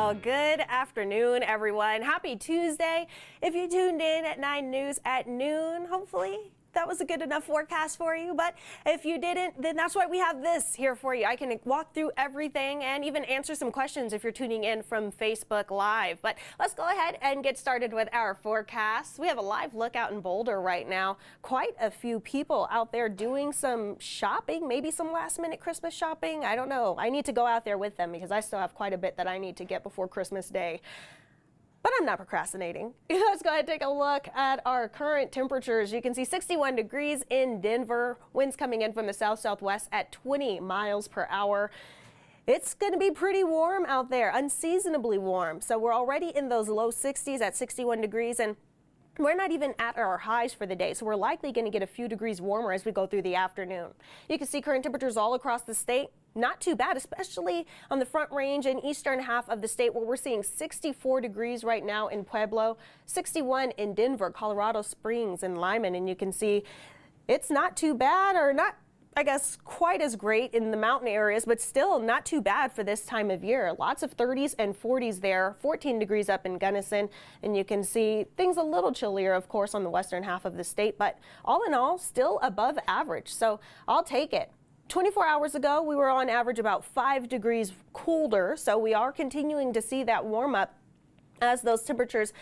Well, good afternoon, everyone. Happy Tuesday. If you tuned in at 9 News at noon, hopefully that was a good enough forecast for you. But if you didn't, then that's why we have this here for you. I can walk through everything and even answer some questions if you're tuning in from Facebook Live. But let's go ahead and get started with our forecast. We have a live look out in Boulder right now. Quite a few people out there doing some shopping, maybe some last minute Christmas shopping. I don't know. I need to go out there with them because I still have quite a bit that I need to get before Christmas Day. But I'm not procrastinating. Let's go ahead and take a look at our current temperatures. You can see 61 degrees in Denver, winds coming in from the south-southwest at 20 miles per hour. It's going to be pretty warm out there, unseasonably warm. So we're already in those low 60s at 61 degrees, and we're not even at our highs for the day, so we're likely going to get a few degrees warmer as we go through the afternoon. You can see current temperatures all across the state. Not too bad, especially on the Front Range and eastern half of the state where we're seeing 64 degrees right now in Pueblo, 61 in Denver, Colorado Springs, and Lyman. And you can see it's not too bad, or not, I guess, quite as great in the mountain areas, but still not too bad for this time of year. Lots of 30s and 40s there, 14 degrees up in Gunnison, and you can see things a little chillier, of course, on the western half of the state, but all in all, still above average, so I'll take it. 24 hours ago, we were on average about 5 degrees colder, so we are continuing to see that warm up as those temperatures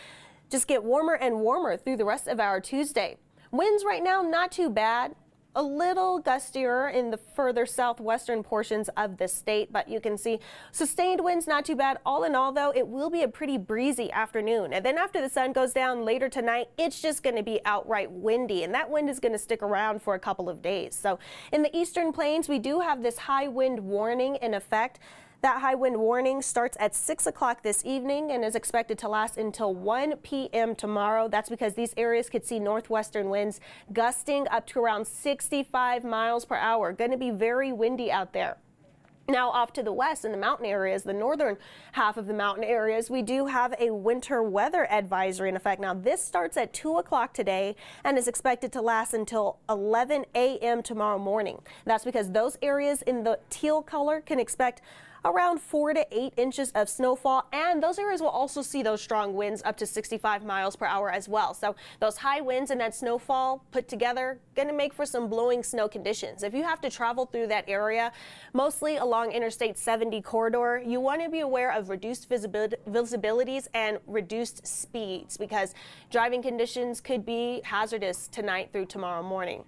just get warmer and warmer through the rest of our Tuesday. Winds right now, not too bad. A little gustier in the further southwestern portions of the state, but you can see sustained winds, not too bad. All in all, though, it will be a pretty breezy afternoon. And then after the sun goes down later tonight, it's just going to be outright windy, and that wind is going to stick around for a couple of days. So in the eastern plains, we do have this high wind warning in effect. That high wind warning starts at 6 o'clock this evening and is expected to last until 1 p.m. tomorrow. That's because these areas could see northwestern winds gusting up to around 65 miles per hour. Going to be very windy out there. Now off to the west in the mountain areas, the northern half of the mountain areas, we do have a winter weather advisory in effect. Now this starts at 2 o'clock today and is expected to last until 11 a.m. tomorrow morning. That's because those areas in the teal color can expect around 4 to 8 inches of snowfall, and those areas will also see those strong winds up to 65 miles per hour as well. So those high winds and that snowfall put together going to make for some blowing snow conditions. If you have to travel through that area, mostly along Interstate 70 corridor, you want to be aware of reduced visibilities and reduced speeds because driving conditions could be hazardous tonight through tomorrow morning.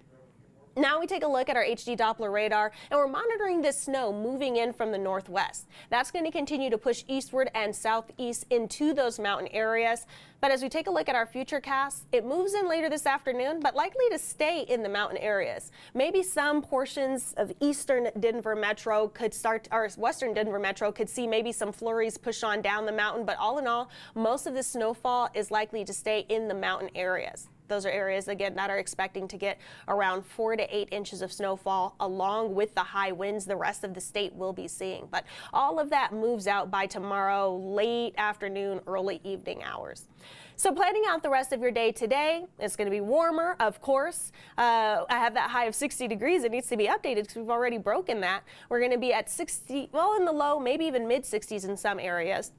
Now we take a look at our HD Doppler radar, and we're monitoring this snow moving in from the northwest. That's going to continue to push eastward and southeast into those mountain areas. But as we take a look at our futurecast, it moves in later this afternoon, but likely to stay in the mountain areas. Maybe some portions of eastern Denver Metro could start, or western Denver Metro could see maybe some flurries push on down the mountain. But all in all, most of the snowfall is likely to stay in the mountain areas. Those are areas, again, that are expecting to get around 4 to 8 inches of snowfall along with the high winds the rest of the state will be seeing. But all of that moves out by tomorrow, late afternoon, early evening hours. So planning out the rest of your day today, it's going to be warmer, of course. I have that high of 60 degrees. It needs to be updated because we've already broken that. We're going to be at 60, well, in the low, maybe even mid 60s in some areas.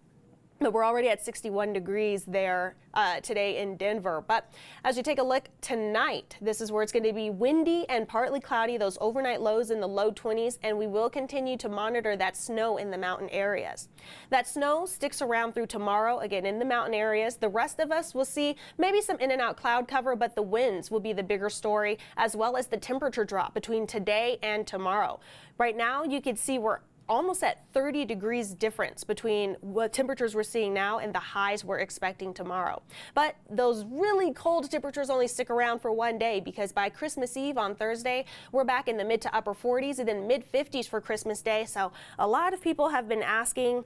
But we're already at 61 degrees there today in Denver. But as you take a look tonight, this is where it's going to be windy and partly cloudy, those overnight lows in the low 20s, and we will continue to monitor that snow in the mountain areas. That snow sticks around through tomorrow, again, in the mountain areas. The rest of us will see maybe some in and out cloud cover, but the winds will be the bigger story, as well as the temperature drop between today and tomorrow. Right now, you can see we're almost at 30 degrees difference between what temperatures we're seeing now and the highs we're expecting tomorrow. But those really cold temperatures only stick around for one day because by Christmas Eve on Thursday, we're back in the mid to upper 40s and then mid 50s for Christmas Day. So a lot of people have been asking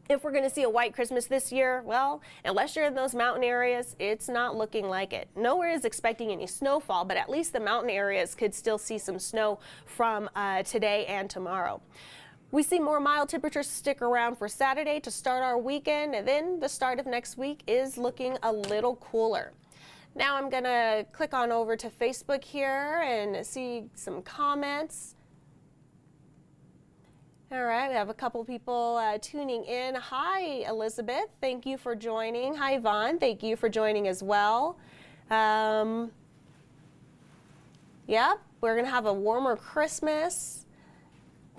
if we're going to see a white Christmas this year. Well, unless you're in those mountain areas, it's not looking like it. Nowhere is expecting any snowfall, but at least the mountain areas could still see some snow from today and tomorrow. We see more mild temperatures stick around for Saturday to start our weekend, and then the start of next week is looking a little cooler. Now I'm going to click on over to Facebook here and see some comments. All right, we have a couple people tuning in. Hi, Elizabeth. Thank you for joining. Hi, Yvonne. Thank you for joining as well. Yeah, we're going to have a warmer Christmas.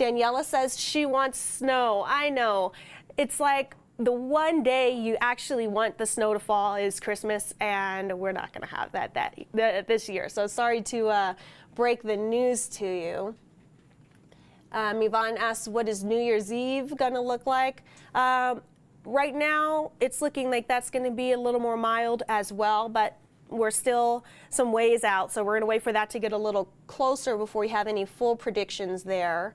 Daniela says she wants snow. I know. It's like the one day you actually want the snow to fall is Christmas, and we're not going to have that this year. So sorry to break the news to you. Yvonne asks, what is New Year's Eve going to look like? Right now, it's looking like that's going to be a little more mild as well, but we're still some ways out, so we're going to wait for that to get a little closer before we have any full predictions there.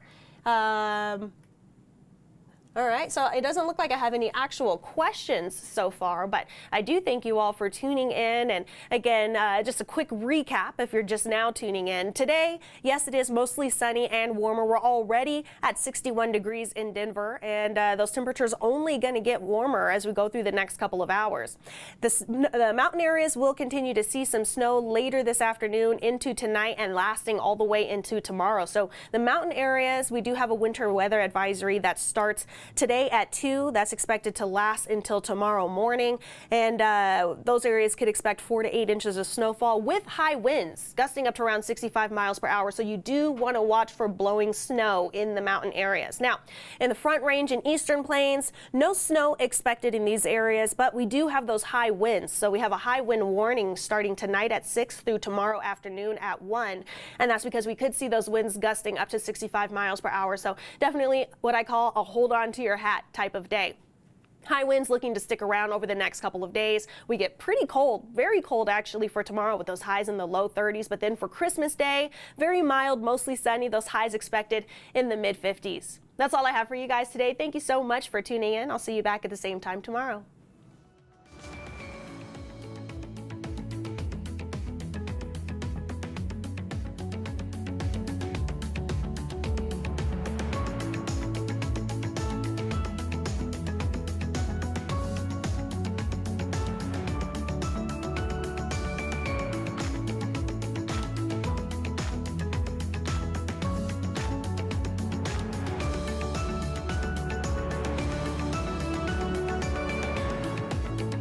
All right, so it doesn't look like I have any actual questions so far, but I do thank you all for tuning in. And again, just a quick recap if you're just now tuning in. Today, yes, it is mostly sunny and warmer. We're already at 61 degrees in Denver, and those temperatures only going to get warmer as we go through the next couple of hours. The mountain areas will continue to see some snow later this afternoon into tonight and lasting all the way into tomorrow. So the mountain areas, we do have a winter weather advisory that starts today at 2. That's expected to last until tomorrow morning, and those areas could expect 4 to 8 inches of snowfall with high winds gusting up to around 65 miles per hour. So you do want to watch for blowing snow in the mountain areas. Now, in the Front Range and Eastern Plains, no snow expected in these areas, but we do have those high winds. So we have a high wind warning starting tonight at 6 through tomorrow afternoon at 1, and that's because we could see those winds gusting up to 65 miles per hour. So definitely what I call a hold on to your hat type of day. High winds looking to stick around over the next couple of days. We get pretty cold, very cold actually for tomorrow with those highs in the low 30s. But then for Christmas Day, very mild, mostly sunny. Those highs expected in the mid 50s. That's all I have for you guys today. Thank you so much for tuning in. I'll see you back at the same time tomorrow.